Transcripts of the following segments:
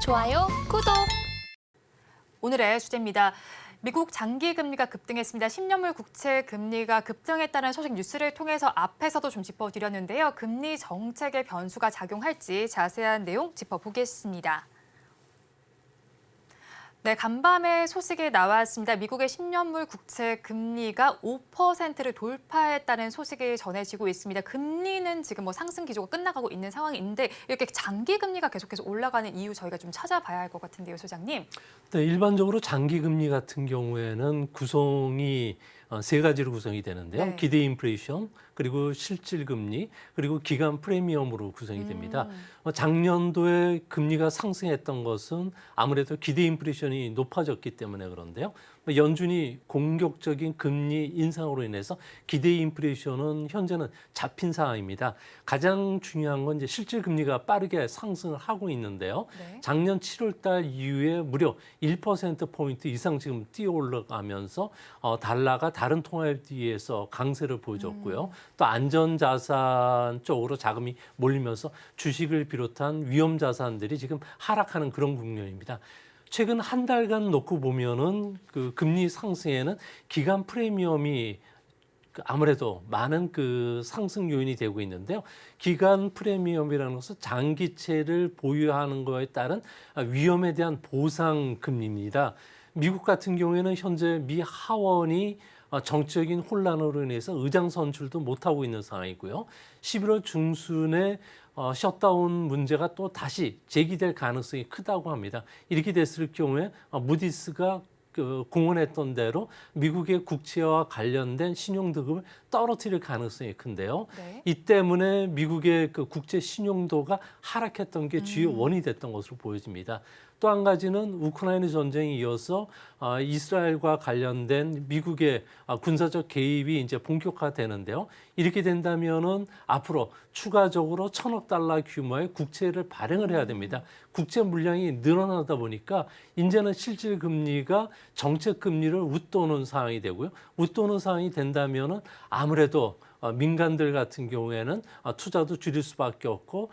좋아요, 구독. 오늘의 주제입니다. 미국 장기 금리가 급등했습니다. 10년물 국채 금리가 급등했다는 소식 뉴스를 통해서 앞에서도 좀 짚어드렸는데요. 금리 정책의 변수가 작용할지 자세한 내용 짚어보겠습니다. 네, 간밤에 소식이 나왔습니다. 미국의 10년물 국채 금리가 5%를 돌파했다는 소식이 전해지고 있습니다. 금리는 지금 상승 기조가 끝나가고 있는 상황인데 이렇게 장기 금리가 계속해서 올라가는 이유 저희가 좀 찾아봐야 할 것 같은데요, 소장님. 네, 일반적으로 장기 금리 같은 경우에는 구성이 세 가지로 구성이 되는데요. 네. 기대 인플레이션, 그리고 실질 금리, 그리고 기간 프리미엄으로 구성이 됩니다. 작년도에 금리가 상승했던 것은 아무래도 기대 인플레이션이 높아졌기 때문에 그런데요. 연준이 공격적인 금리 인상으로 인해서 기대 인플레이션은 현재는 잡힌 상황입니다. 가장 중요한 건 이제 실질 금리가 빠르게 상승을 하고 있는데요. 네. 작년 7월 달 이후에 무려 1%포인트 이상 지금 뛰어 올라가면서 달러가 다른 통화에 비해서 강세를 보여줬고요. 또 안전자산 쪽으로 자금이 몰리면서 주식을 비롯한 위험 자산들이 지금 하락하는 그런 국면입니다. 최근 한 달간 놓고 보면은 그 금리 상승에는 기간 프리미엄이 아무래도 많은 그 상승 요인이 되고 있는데요. 기간 프리미엄이라는 것은 장기채를 보유하는 것에 따른 위험에 대한 보상 금리입니다. 미국 같은 경우에는 현재 미 하원이 정치적인 혼란으로 인해서 의장 선출도 못하고 있는 상황이고요. 11월 중순에 셧다운 문제가 또 다시 제기될 가능성이 크다고 합니다. 이렇게 됐을 경우에 무디스가 공언했던 대로 미국의 국채와 관련된 신용등급을 떨어뜨릴 가능성이 큰데요. 네. 이 때문에 미국의 그 국제 신용도가 하락했던 게 주요 원인이 됐던 것으로 보여집니다. 또 한 가지는 우크라이나 전쟁에 이어서 이스라엘과 관련된 미국의 군사적 개입이 이제 본격화되는데요. 이렇게 된다면은 앞으로 추가적으로 1,000억 달러 규모의 국채를 발행을 해야 됩니다. 국채 물량이 늘어나다 보니까 이제는 실질 금리가 정책 금리를 웃도는 상황이 되고요. 웃도는 상황이 된다면은 아무래도 민간들 같은 경우에는 투자도 줄일 수밖에 없고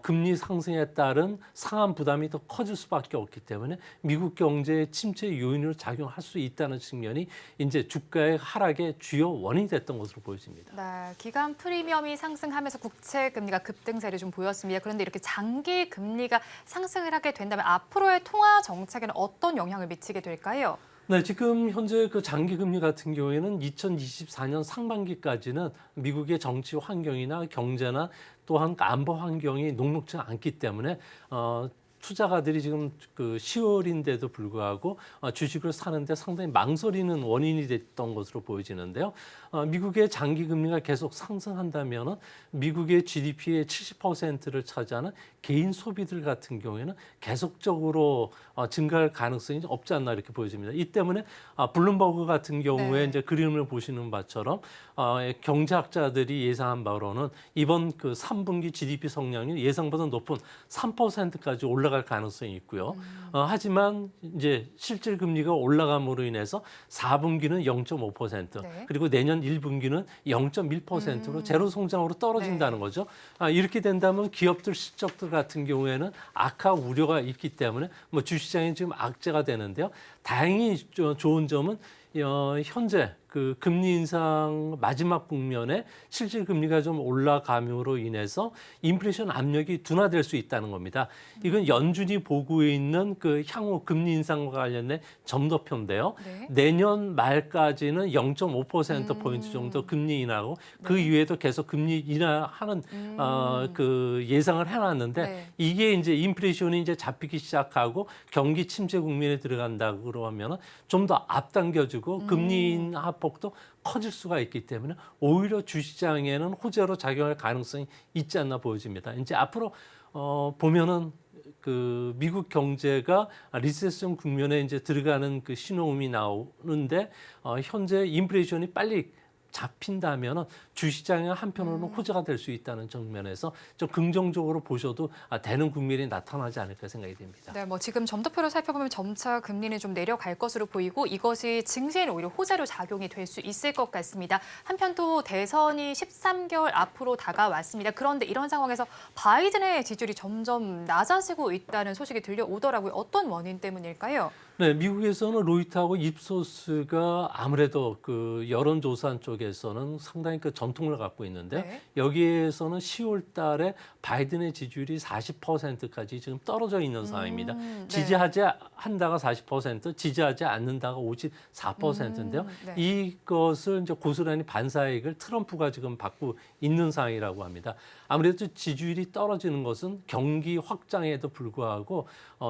금리 상승에 따른 상한 부담이 더 커질 수밖에 없기 때문에 미국 경제의 침체 요인으로 작용할 수 있다는 측면이 이제 주가의 하락의 주요 원인이 됐던 것으로 보여집니다. 네, 기간 프리미엄이 상승하면서 국채 금리가 급등세를 좀 보였습니다. 그런데 이렇게 장기 금리가 상승을 하게 된다면 앞으로의 통화 정책에는 어떤 영향을 미치게 될까요? 네, 지금 현재 그 장기 금리 같은 경우에는 2024년 상반기까지는 미국의 정치 환경이나 경제나 또한 안보 환경이 녹록지 않기 때문에 투자가들이 지금 그 10월인데도 불구하고 주식을 사는데 상당히 망설이는 원인이 됐던 것으로 보여지는데요. 미국의 장기 금리가 계속 상승한다면은 미국의 GDP의 70%를 차지하는 개인 소비들 같은 경우에는 계속적으로 증가할 가능성이 없지 않나 이렇게 보여집니다. 이 때문에 블룸버그 같은 경우에 네. 이제 그림을 보시는 바처럼 경제학자들이 예상한 바로는 이번 그 3분기 GDP 성장률 예상보다 높은 3%까지 올라갈 가능성이 있고요. 하지만 이제 실질 금리가 올라감으로 인해서 4분기는 0.5%, 네. 그리고 내년 1분기는 0.1%로 제로 성장으로 떨어진다는 거죠. 이렇게 된다면 기업들 실적들 같은 경우에는 악화 우려가 있기 때문에 뭐 주시장이 지금 악재가 되는데요. 다행히 좋은 점은 현재 그 금리 인상 마지막 국면에 실질 금리가 좀 올라감으로 인해서 인플레이션 압력이 둔화될 수 있다는 겁니다. 이건 연준이 보고 있는 그 향후 금리 인상과 관련된 점도표인데요. 네. 내년 말까지는 0.5%포인트 정도 금리 인하고 그 이후에도 계속 금리 인하하는 그 예상을 해놨는데 네. 이게 이제 인플레이션이 이제 잡히기 시작하고 경기 침체 국면에 들어간다고 하면 좀 더 앞당겨주고 금리 인하 폭도 커질 수가 있기 때문에 오히려 주시장에는 호재로 작용할 가능성이 있지 않나 보여집니다. 이제 앞으로 보면은 그 미국 경제가 리세션 국면에 이제 들어가는 그 신호음이 나오는데 현재 인플레이션이 빨리 잡힌다면 주시장에 한편으로는 호재가 될 수 있다는 측면에서 좀 긍정적으로 보셔도 되는 국면이 나타나지 않을까 생각이 됩니다. 네, 뭐 지금 점도표를 살펴보면 점차 금리는 좀 내려갈 것으로 보이고 이것이 증시에는 오히려 호재로 작용이 될 수 있을 것 같습니다. 한편 또 대선이 13개월 앞으로 다가왔습니다. 그런데 이런 상황에서 바이든의 지지율이 점점 낮아지고 있다는 소식이 들려오더라고요. 어떤 원인 때문일까요? 네, 미국에서는 로이터하고 입소스가 아무래도 그 여론조사 쪽에서는 상당히 그 전통을 갖고 있는데 네. 여기에서는 10월 달에 바이든의 지지율이 40%까지 지금 떨어져 있는 상황입니다. 네. 지지하지 한다가 40%, 지지하지 않는다가 54%인데요. 네. 이것을 이제 고스란히 반사이익을 트럼프가 지금 받고 있는 상황이라고 합니다. 아무래도 지지율이 떨어지는 것은 경기 확장에도 불구하고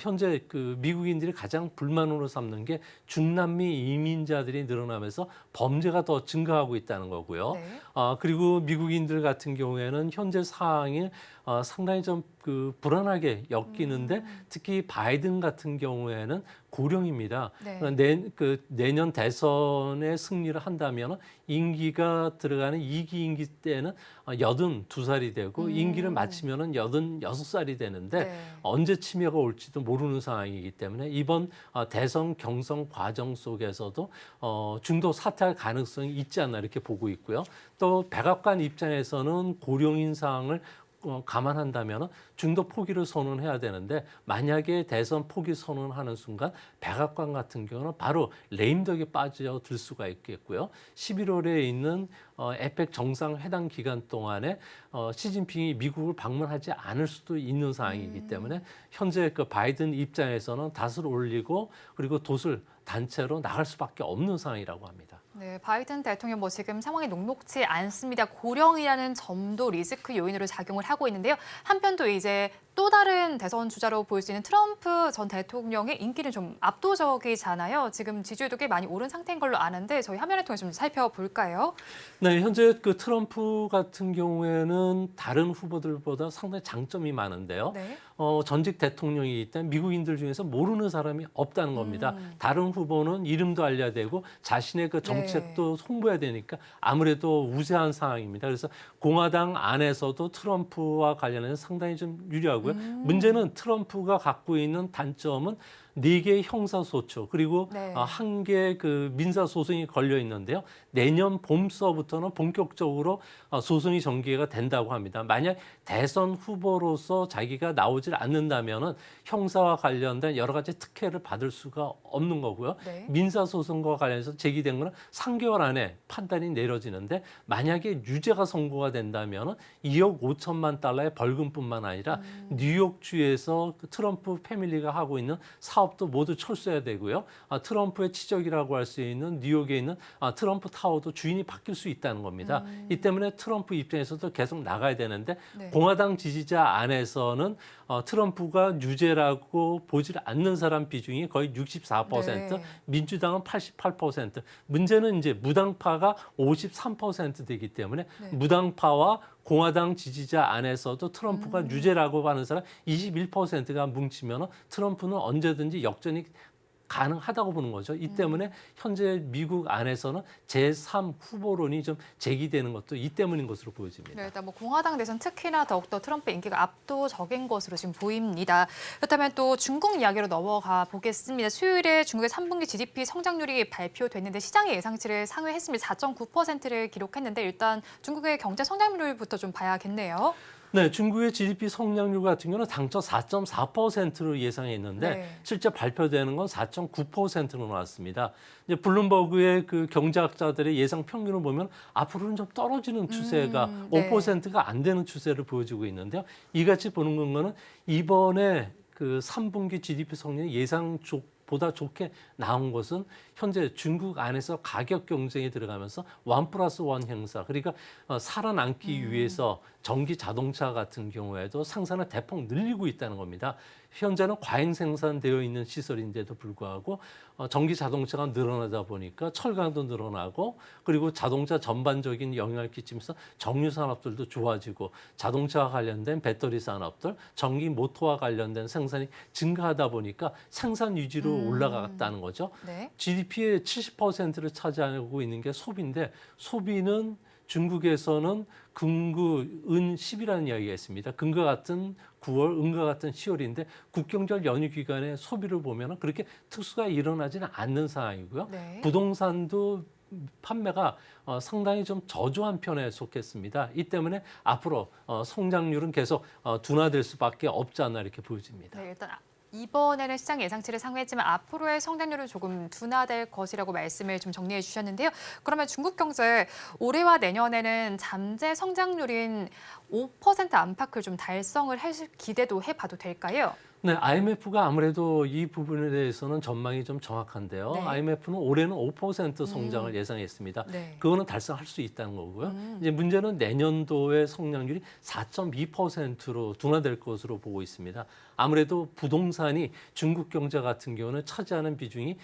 현재 그 미국인들이 가장 불만으로 삼는 게 중남미 이민자들이 늘어나면서 범죄가 더 증가하고 있다는 거고요. 네. 그리고 미국인들 같은 경우에는 현재 상황이 상당히 좀 그 불안하게 엮이는데 특히 바이든 같은 경우에는 고령입니다. 네. 내년 대선에 승리를 한다면 임기가 들어가는 2기 임기 때는 82살이 되고 임기를 마치면 86살이 되는데 네. 언제 치매가 올지도 모르는 상황이기 때문에 이번 대선 경선 과정 속에서도 중도 사퇴할 가능성이 있지 않나 이렇게 보고 있고요. 또 백악관 입장에서는 고령인 상황을 감안한다면 중도 포기를 선언해야 되는데 만약에 대선 포기 선언하는 순간 백악관 같은 경우는 바로 레임덕에 빠져들 수가 있겠고요. 11월에 있는 에펙 정상회담 기간 동안에 시진핑이 미국을 방문하지 않을 수도 있는 상황이기 때문에 현재 그 바이든 입장에서는 닷을 올리고 그리고 돛을 단체로 나갈 수밖에 없는 상황이라고 합니다. 네, 바이든 대통령 뭐 지금 상황이 녹록지 않습니다. 고령이라는 점도 리스크 요인으로 작용을 하고 있는데요. 한편 또 이제 또 다른 대선 주자로 보일 수 있는 트럼프 전 대통령의 인기는 좀 압도적이잖아요. 지금 지지율도 꽤 많이 오른 상태인 걸로 아는데 저희 화면을 통해서 좀 살펴볼까요? 네, 현재 그 트럼프 같은 경우에는 다른 후보들보다 상당히 장점이 많은데요. 네. 전직 대통령이기 때문에 미국인들 중에서 모르는 사람이 없다는 겁니다. 다른 후보는 이름도 알려야 되고 자신의 그 정책도 홍보해야 되니까 아무래도 우세한 상황입니다. 그래서 공화당 안에서도 트럼프와 관련해서 상당히 좀 유리하고요. 문제는 트럼프가 갖고 있는 단점은 4개의 형사소추 그리고 네. 1개 그 민사소송이 걸려 있는데요. 내년 봄서부터는 본격적으로 소송이 전개가 된다고 합니다. 만약 대선 후보로서 자기가 나오질 않는다면은 형사와 관련된 여러 가지 특혜를 받을 수가 없는 거고요. 네. 민사소송과 관련해서 제기된 거는 3개월 안에 판단이 내려지는데 만약에 유죄가 선고가 된다면은 2억 5천만 달러의 벌금뿐만 아니라 뉴욕주에서 그 트럼프 패밀리가 하고 있는 사업도 모두 철수해야 되고요. 트럼프의 치적이라고 할 수 있는 뉴욕에 있는 트럼프 타워도 주인이 바뀔 수 있다는 겁니다. 이 때문에 트럼프 입장에서도 계속 나가야 되는데 네. 공화당 지지자 안에서는 트럼프가 유죄라고 보질 않는 사람 비중이 거의 64%, 네. 민주당은 88%. 문제는 이제 무당파가 53% 되기 때문에 네. 무당파와 공화당 지지자 안에서도 트럼프가 유죄라고 하는 사람 21%가 뭉치면 트럼프는 언제든지 역전이 가능하다고 보는 거죠. 이 때문에 현재 미국 안에서는 제3 후보론이 좀 제기되는 것도 이 때문인 것으로 보여집니다. 네, 일단 뭐 공화당 내선 특히나 더욱더 트럼프의 인기가 압도적인 것으로 지금 보입니다. 그렇다면 또 중국 이야기로 넘어가 보겠습니다. 수요일에 중국의 3분기 GDP 성장률이 발표됐는데 시장의 예상치를 상회했습니다. 4.9%를 기록했는데 일단 중국의 경제 성장률부터 좀 봐야겠네요. 네, 중국의 GDP 성장률 같은 경우는 당초 4.4%로 예상했는데 네. 실제 발표되는 건 4.9%로 나왔습니다. 이제 블룸버그의 그 경제학자들의 예상 평균을 보면 앞으로는 좀 떨어지는 추세가 네. 5%가 안 되는 추세를 보여주고 있는데요. 이같이 보는 거는 이번에 그 3분기 GDP 성장이 보다 좋게 나온 것은 현재 중국 안에서 가격 경쟁이 들어가면서 1+1 형사 그러니까 살아남기 위해서 전기 자동차 같은 경우에도 생산을 대폭 늘리고 있다는 겁니다. 현재는 과잉 생산되어 있는 시설인데도 불구하고 전기 자동차가 늘어나다 보니까 철강도 늘어나고 그리고 자동차 전반적인 영향을 끼치면서 정유 산업들도 좋아지고 자동차와 관련된 배터리 산업들, 전기 모터와 관련된 생산이 증가하다 보니까 생산 유지로 올라갔다는 거죠. 네. GDP의 70%를 차지하고 있는 게 소비인데 소비는 중국에서는 금구, 은, 10이라는 이야기가 있습니다. 금과 같은 9월, 은과 같은 10월인데 국경절 연휴 기간에 소비를 보면 그렇게 특수가 일어나지는 않는 상황이고요. 네. 부동산도 판매가 상당히 좀 저조한 편에 속했습니다. 이 때문에 앞으로 성장률은 계속 둔화될 수밖에 없지 않나 이렇게 보여집니다. 네, 일단 이번에는 시장 예상치를 상회했지만 앞으로의 성장률은 조금 둔화될 것이라고 말씀을 좀 정리해 주셨는데요. 그러면 중국 경제 올해와 내년에는 잠재 성장률인 5% 안팎을 좀 달성을 하실 기대도 해봐도 될까요? 네, IMF가 아무래도 이 부분에 대해서는 전망이 좀 정확한데요. 네. IMF는 올해는 5% 성장을 예상했습니다. 네. 그거는 달성할 수 있다는 거고요. 이제 문제는 내년도의 성장률이 4.2%로 둔화될 것으로 보고 있습니다. 아무래도 부동산이 중국 경제 같은 경우는 차지하는 비중이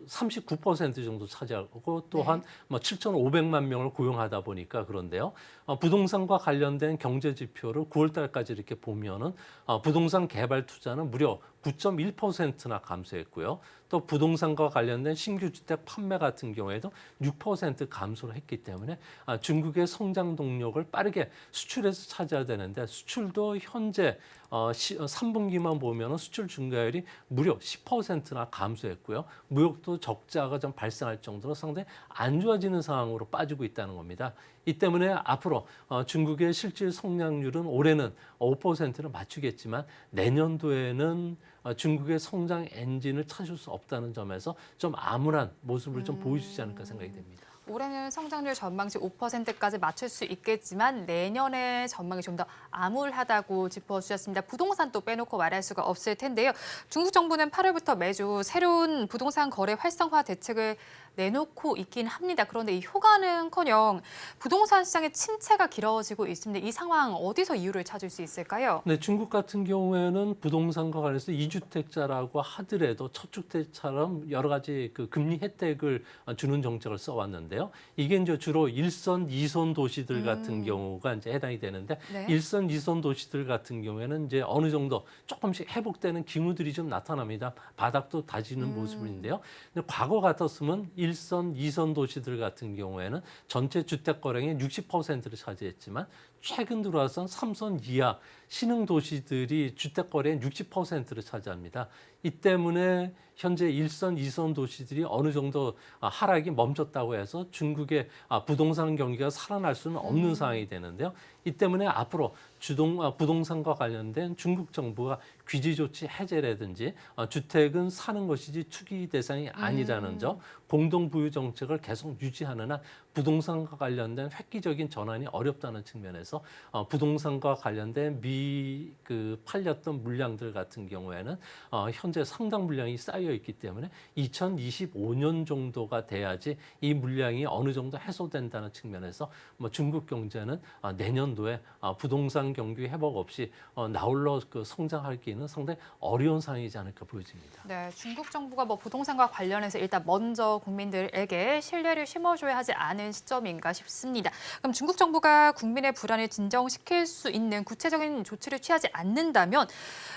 39% 정도 차지하고 또한 뭐 7,500만 명을 고용하다 보니까 그런데요. 부동산과 관련된 경제 지표를 9월 달까지 이렇게 보면은 부동산 개발 투자는 무려 9.1%나 감소했고요. 또 부동산과 관련된 신규 주택 판매 같은 경우에도 6% 감소를 했기 때문에 중국의 성장 동력을 빠르게 수출에서 찾아야 되는데 수출도 현재 3분기만 보면 수출 증가율이 무려 10%나 감소했고요. 무역도 적자가 좀 발생할 정도로 상당히 안 좋아지는 상황으로 빠지고 있다는 겁니다. 이 때문에 앞으로 중국의 실질 성장률은 올해는 5%를 맞추겠지만 내년도에는 중국의 성장 엔진을 찾을 수 없다는 점에서 좀 암울한 모습을 좀 보여주지 않을까 생각이 됩니다. 올해는 성장률 전망치 5%까지 맞출 수 있겠지만 내년의 전망이 좀 더 암울하다고 짚어주셨습니다. 부동산 또 빼놓고 말할 수가 없을 텐데요. 중국 정부는 8월부터 매주 새로운 부동산 거래 활성화 대책을 내놓고 있긴 합니다. 그런데 이 효과는커녕 부동산 시장의 침체가 길어지고 있습니다. 이 상황 어디서 이유를 찾을 수 있을까요? 네, 중국 같은 경우에는 부동산과 관련해서 이주택자라고 하더라도 첫주택처럼 여러 가지 그 금리 혜택을 주는 정책을 써왔는데요. 이게 이제 주로 1선, 2선 도시들 같은 경우가 이제 해당이 되는데 네. 1선, 2선 도시들 같은 경우에는 이제 어느 정도 조금씩 회복되는 기후들이 좀 나타납니다. 바닥도 다지는 모습인데요. 근데 과거 같았으면 1선, 2선 도시들 같은 경우에는 전체 주택 거래의 60%를 차지했지만 최근 들어와선 3선 이하 신흥 도시들이 주택 거래의 60%를 차지합니다. 이 때문에 현재 1선, 2선 도시들이 어느 정도 하락이 멈췄다고 해서 중국의 부동산 경기가 살아날 수는 없는 상황이 되는데요. 이 때문에 앞으로 부동산과 관련된 중국 정부가 규제 조치 해제라든지 주택은 사는 것이지 투기 대상이 아니라는 점, 공동 부유 정책을 계속 유지하는 한 부동산과 관련된 획기적인 전환이 어렵다는 측면에서 부동산과 관련된 팔렸던 물량들 같은 경우에는 현재 상당 물량이 쌓여 있기 때문에 2025년 정도가 돼야지 이 물량이 어느 정도 해소된다는 측면에서 중국 경제는 내년도에 부동산 경기 회복 없이 나홀로 성장하기는 상당히 어려운 상황이지 않을까 보여집니다. 네, 중국 정부가 부동산과 관련해서 일단 먼저 국민들에게 신뢰를 심어줘야 하지 않은 시점인가 싶습니다. 그럼 중국 정부가 국민의 불안을 진정시킬 수 있는 구체적인 조치를 취하지 않는다면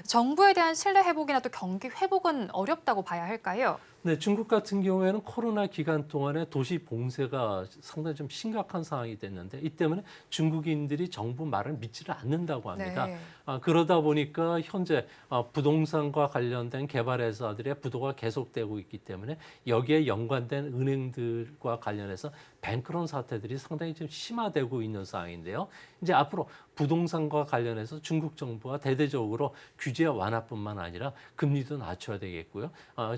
정부에 대한 신뢰 회복이나 또 경기 회복은 어렵다고 봐야 할까요? 네, 중국 같은 경우에는 코로나 기간 동안에 도시 봉쇄가 상당히 좀 심각한 상황이 됐는데 이 때문에 중국인들이 정부 말을 믿지를 않는다고 합니다. 네. 그러다 보니까 현재 부동산과 관련된 개발 회사들의 부도가 계속되고 있기 때문에 여기에 연관된 은행들과 관련해서 뱅크런 사태들이 상당히 좀 심화되고 있는 상황인데요. 이제 앞으로 부동산과 관련해서 중국 정부가 대대적으로 규제 완화뿐만 아니라 금리도 낮춰야 되겠고요.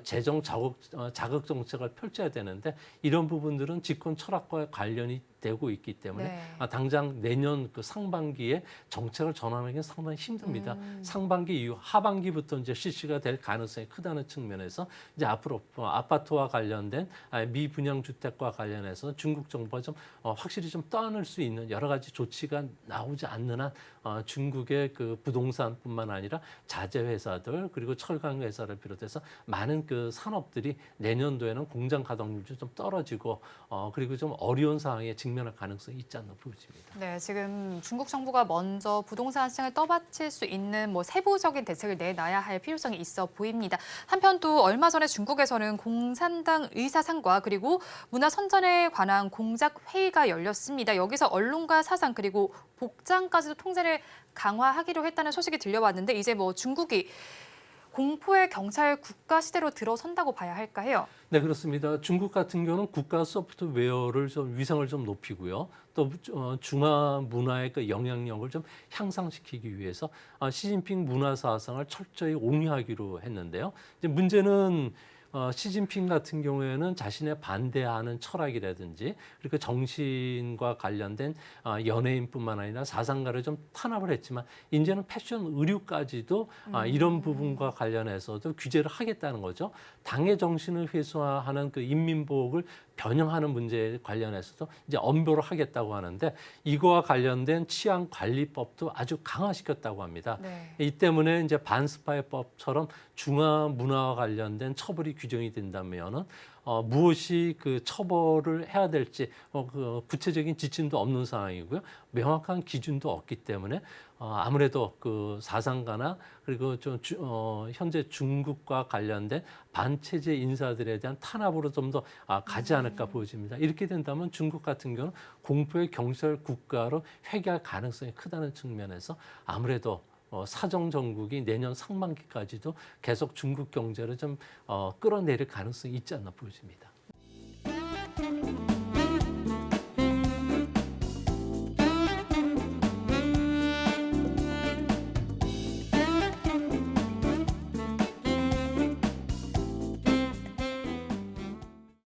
재정 자극 정책을 펼쳐야 되는데 이런 부분들은 집권 철학과 관련이 되고 있기 때문에 네. 당장 내년 그 상반기에 정책을 전환하기는 상당히 힘듭니다. 상반기 이후 하반기부터 이제 실시가 될 가능성이 크다는 측면에서 이제 앞으로 아파트와 관련된 미분양 주택과 관련해서 중국 정부가 좀 확실히 좀 떠안을 수 있는 여러 가지 조치가 나오지 않는 한 중국의 그 부동산뿐만 아니라 자재 회사들 그리고 철강 회사를 비롯해서 많은 그 산업들이 내년도에는 공장 가동률이 좀 떨어지고 그리고 좀 어려운 상황에 직면할 가능성이 있지 않나 보여집니다. 네, 지금 중국 정부가 먼저 부동산 시장을 떠받칠 수 있는 뭐 세부적인 대책을 내놔야 할 필요성이 있어 보입니다. 한편 또 얼마 전에 중국에서는 공산당 의사상과 그리고 문화선전에 관한 공작 회의가 열렸습니다. 여기서 언론과 사상 그리고 복장까지도 통제를 강화하기로 했다는 소식이 들려왔는데 이제 뭐 중국이 공포의 경찰 국가 시대로 들어선다고 봐야 할까 해요. 네, 그렇습니다. 중국 같은 경우는 국가 소프트웨어를 좀 위상을 좀 높이고요. 또 중화 문화의 그 영향력을 좀 향상시키기 위해서 시진핑 문화 사상을 철저히 옹호하기로 했는데요. 이제 문제는 시진핑 같은 경우에는 자신의 반대하는 철학이라든지 그리고 정신과 관련된 연예인뿐만 아니라 사상가를 좀 탄압을 했지만 이제는 패션 의류까지도 이런 부분과 관련해서도 규제를 하겠다는 거죠. 당의 정신을 회수하는 그 인민복을 변형하는 문제에 관련해서도 이제 엄벌을 하겠다고 하는데 이거와 관련된 치안 관리법도 아주 강화시켰다고 합니다. 네. 이 때문에 이제 반스파이법처럼 중화 문화와 관련된 처벌이 규정이 된다면은 무엇이 그 처벌을 해야 될지 그 구체적인 지침도 없는 상황이고요. 명확한 기준도 없기 때문에 아무래도 그 사상가나 그리고 좀 현재 중국과 관련된 반체제 인사들에 대한 탄압으로 좀 더 가지 않을까 보여집니다. 이렇게 된다면 중국 같은 경우는 공포의 경찰 국가로 회귀할 가능성이 크다는 측면에서 아무래도 사정 정국이 내년 상반기까지도 계속 중국 경제를 좀 끌어내릴 가능성이 있지 않나 보여집니다.